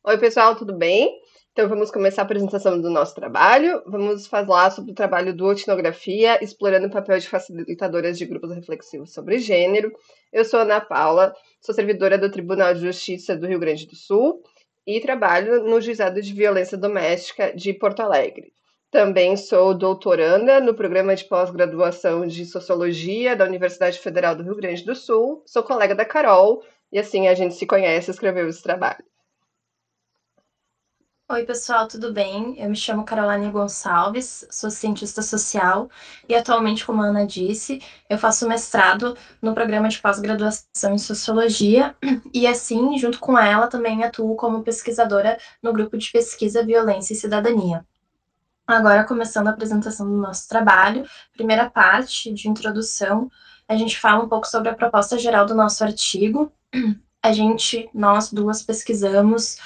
Oi, pessoal, tudo bem? Então, vamos começar a apresentação do nosso trabalho. Vamos falar sobre o trabalho do Etnografia, explorando o papel de facilitadoras de grupos reflexivos sobre gênero. Eu sou Ana Paula, sou servidora do Tribunal de Justiça do Rio Grande do Sul e trabalho no Juizado de Violência Doméstica de Porto Alegre. Também sou doutoranda no programa de pós-graduação de Sociologia da Universidade Federal do Rio Grande do Sul. Sou colega da Carol e assim a gente se conhece e escreveu esse trabalho. Oi, pessoal, tudo bem? Eu me chamo Caroline Gonçalves, sou cientista social e atualmente, como a Ana disse, eu faço mestrado no programa de pós-graduação em sociologia e, assim, junto com ela, também atuo como pesquisadora no grupo de pesquisa Violência e Cidadania. Agora, começando a apresentação do nosso trabalho, primeira parte de introdução, a gente fala um pouco sobre a proposta geral do nosso artigo. Nós duas pesquisamos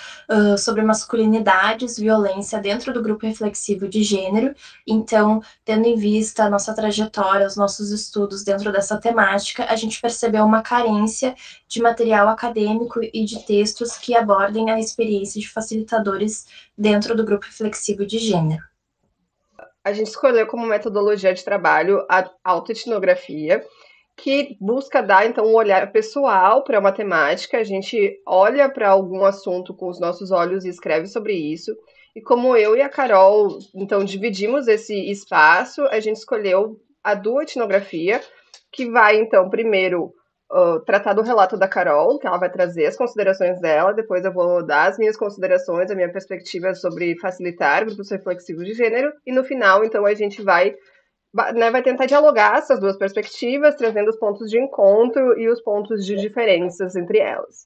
sobre masculinidades, violência dentro do grupo reflexivo de gênero. Então, tendo em vista a nossa trajetória, os nossos estudos dentro dessa temática, a gente percebeu uma carência de material acadêmico e de textos que abordem a experiência de facilitadores dentro do grupo reflexivo de gênero. A gente escolheu como metodologia de trabalho a autoetnografia, que busca dar então um olhar pessoal para a matemática. A gente olha para algum assunto com os nossos olhos e escreve sobre isso. E como eu e a Carol então dividimos esse espaço, a gente escolheu a duoetnografia, que vai então primeiro tratar do relato da Carol, que ela vai trazer as considerações dela, depois eu vou dar as minhas considerações, a minha perspectiva sobre facilitar grupos reflexivos de gênero, e no final, então, a gente vai tentar dialogar essas duas perspectivas, trazendo os pontos de encontro e os pontos de diferenças entre elas.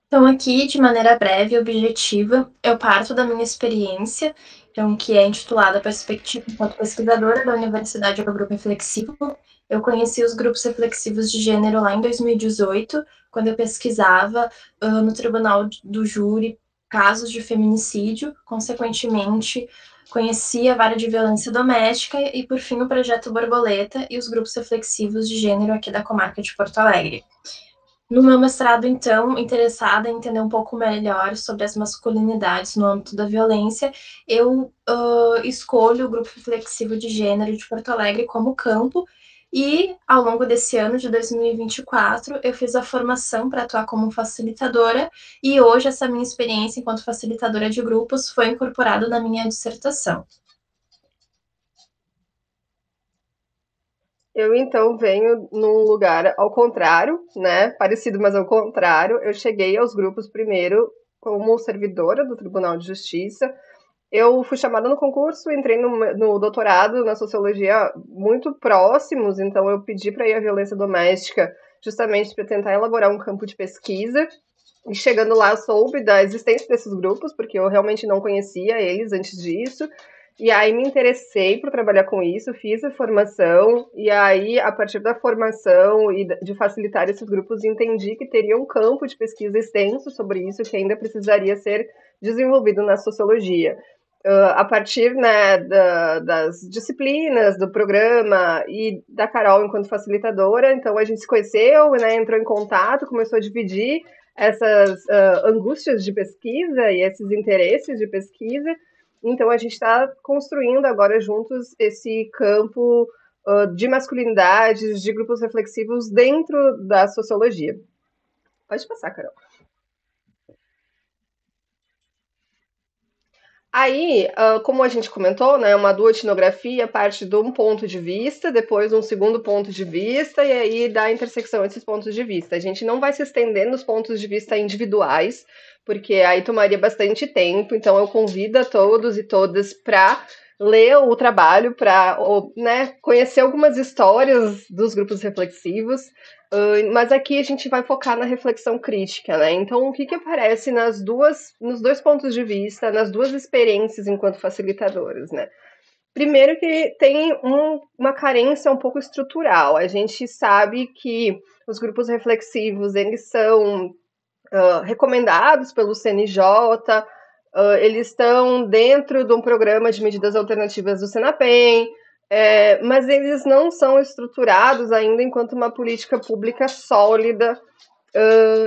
Então, aqui, de maneira breve e objetiva, eu parto da minha experiência, então, que é intitulada Perspectiva enquanto pesquisadora da Universidade do Grupo Reflexivo. Eu conheci os grupos reflexivos de gênero lá em 2018, quando eu pesquisava no Tribunal do Júri casos de feminicídio, consequentemente, conheci a vara de violência doméstica e, por fim, o projeto Borboleta e os grupos reflexivos de gênero aqui da comarca de Porto Alegre. No meu mestrado, então, interessada em entender um pouco melhor sobre as masculinidades no âmbito da violência, eu escolho o Grupo Reflexivo de Gênero de Porto Alegre como campo e, ao longo desse ano de 2024, eu fiz a formação para atuar como facilitadora e hoje essa minha experiência enquanto facilitadora de grupos foi incorporada na minha dissertação. Eu então venho num lugar ao contrário, né? Parecido, mas ao contrário. Eu cheguei aos grupos primeiro como servidora do Tribunal de Justiça. Eu fui chamada no concurso, entrei no doutorado na sociologia muito próximos, então eu pedi para ir à violência doméstica justamente para tentar elaborar um campo de pesquisa. E chegando lá, eu soube da existência desses grupos, porque eu realmente não conhecia eles antes disso. E aí me interessei por trabalhar com isso, fiz a formação, e aí, a partir da formação e de facilitar esses grupos, entendi que teria um campo de pesquisa extenso sobre isso que ainda precisaria ser desenvolvido na sociologia. A partir, né, das disciplinas do programa e da Carol enquanto facilitadora, então a gente se conheceu, né, entrou em contato, começou a dividir essas angústias de pesquisa e esses interesses de pesquisa. Então a gente está construindo agora juntos esse campo de masculinidades, de grupos reflexivos dentro da sociologia. Pode passar, Carol. Aí, como a gente comentou, né, uma duoetnografia parte de um ponto de vista, depois um segundo ponto de vista, e aí da intersecção esses pontos de vista. A gente não vai se estender nos pontos de vista individuais, porque aí tomaria bastante tempo, então eu convido a todos e todas para ler o trabalho, para, né, conhecer algumas histórias dos grupos reflexivos, mas aqui a gente vai focar na reflexão crítica, né? Então, o que que aparece nos dois pontos de vista, nas duas experiências enquanto facilitadoras, né? Primeiro que tem uma carência um pouco estrutural. A gente sabe que os grupos reflexivos, eles são recomendados pelo CNJ, eles estão dentro de um programa de medidas alternativas do Senapem, mas eles não são estruturados ainda enquanto uma política pública sólida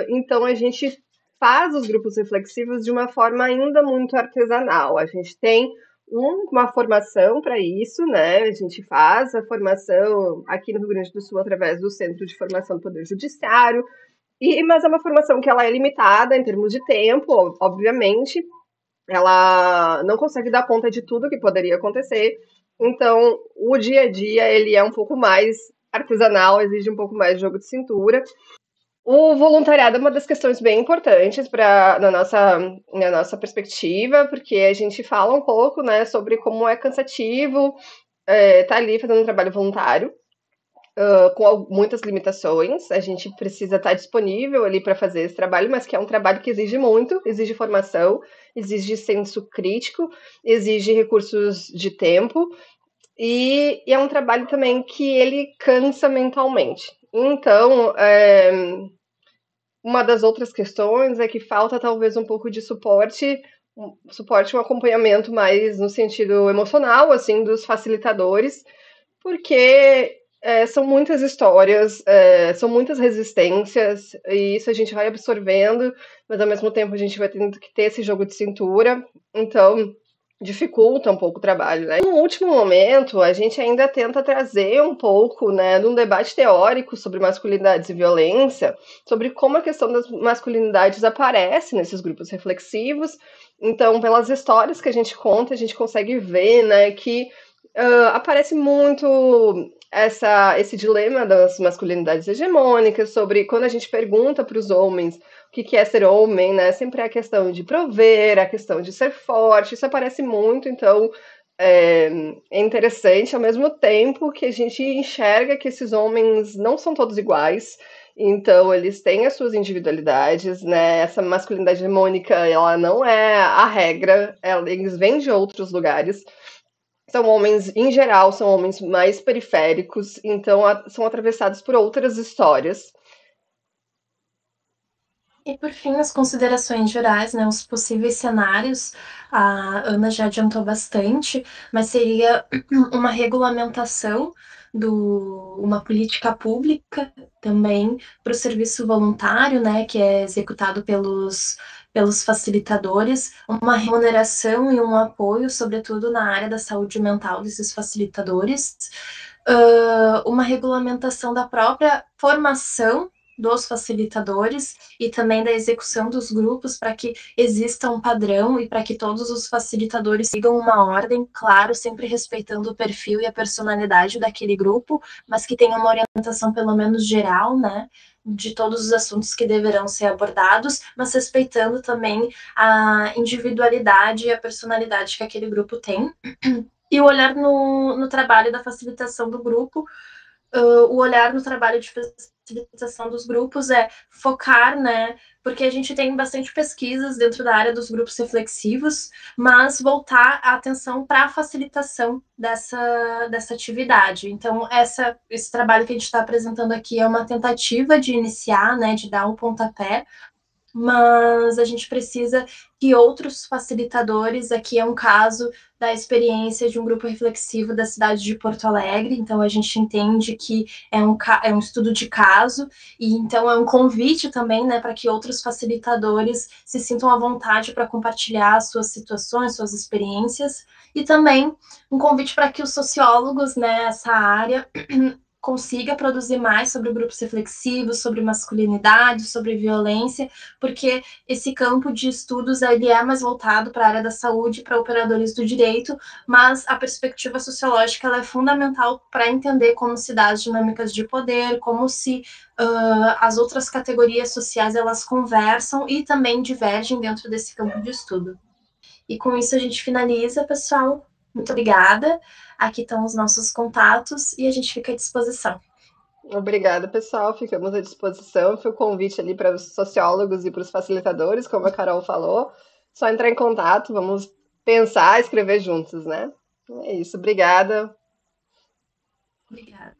Então a gente faz os grupos reflexivos de uma forma ainda muito artesanal. A gente tem uma formação para isso, né? A gente faz a formação aqui no Rio Grande do Sul através do Centro de Formação do Poder Judiciário, mas é uma formação que ela é limitada em termos de tempo, obviamente. Ela não consegue dar conta de tudo que poderia acontecer. Então, o dia a dia ele é um pouco mais artesanal, exige um pouco mais de jogo de cintura. O voluntariado é uma das questões bem importantes na nossa perspectiva, porque a gente fala um pouco, né, sobre como é cansativo estar ali fazendo um trabalho voluntário, com muitas limitações. A gente precisa estar disponível ali para fazer esse trabalho, mas que é um trabalho que exige muito, exige formação, exige senso crítico, exige recursos de tempo, e é um trabalho também que ele cansa mentalmente. Então, uma das outras questões é que falta talvez um pouco de suporte, um acompanhamento mais no sentido emocional, assim, dos facilitadores, porque são muitas histórias, são muitas resistências, e isso a gente vai absorvendo, mas ao mesmo tempo a gente vai tendo que ter esse jogo de cintura, então dificulta um pouco o trabalho, né? No último momento, a gente ainda tenta trazer um pouco, né, de um debate teórico sobre masculinidades e violência, sobre como a questão das masculinidades aparece nesses grupos reflexivos. Então, pelas histórias que a gente conta, a gente consegue ver, né, que aparece muito esse dilema das masculinidades hegemônicas, sobre quando a gente pergunta para os homens o que é ser homem, né? Sempre é a questão de prover, a questão de ser forte, isso aparece muito, então é interessante ao mesmo tempo que a gente enxerga que esses homens não são todos iguais, então eles têm as suas individualidades, né? Essa masculinidade hegemônica, ela não é a regra, eles vêm de outros lugares. São homens, em geral, são homens mais periféricos, então são atravessados por outras histórias. E por fim, as considerações gerais, né, os possíveis cenários, a Ana já adiantou bastante, mas seria uma regulamentação uma política pública também para o serviço voluntário, né, que é executado pelos facilitadores, uma remuneração e um apoio, sobretudo na área da saúde mental desses facilitadores, uma regulamentação da própria formação dos facilitadores e também da execução dos grupos para que exista um padrão e para que todos os facilitadores sigam uma ordem, claro, sempre respeitando o perfil e a personalidade daquele grupo, mas que tenha uma orientação pelo menos geral, né, de todos os assuntos que deverão ser abordados, mas respeitando também a individualidade e a personalidade que aquele grupo tem. E o olhar no trabalho da facilitação do grupo, o olhar no trabalho de facilitação dos grupos é focar, né? Porque a gente tem bastante pesquisas dentro da área dos grupos reflexivos, mas voltar a atenção para a facilitação dessa atividade. Então, esse trabalho que a gente está apresentando aqui é uma tentativa de iniciar, né? De dar um pontapé, mas a gente precisa que outros facilitadores, aqui é um caso da experiência de um grupo reflexivo da cidade de Porto Alegre, então a gente entende que é um estudo de caso, e então é um convite também, né, para que outros facilitadores se sintam à vontade para compartilhar suas situações, suas experiências, e também um convite para que os sociólogos, né, essa área, consiga produzir mais sobre grupos reflexivos, sobre masculinidade, sobre violência, porque esse campo de estudos ele é mais voltado para a área da saúde, para operadores do direito, mas a perspectiva sociológica ela é fundamental para entender como se dá as dinâmicas de poder, como se as outras categorias sociais elas conversam e também divergem dentro desse campo de estudo. E com isso a gente finaliza, pessoal. Muito obrigada. Aqui estão os nossos contatos e a gente fica à disposição. Obrigada, pessoal. Ficamos à disposição. Foi o convite ali para os sociólogos e para os facilitadores, como a Carol falou. Só entrar em contato, vamos pensar, escrever juntos, né? É isso. Obrigada. Obrigada.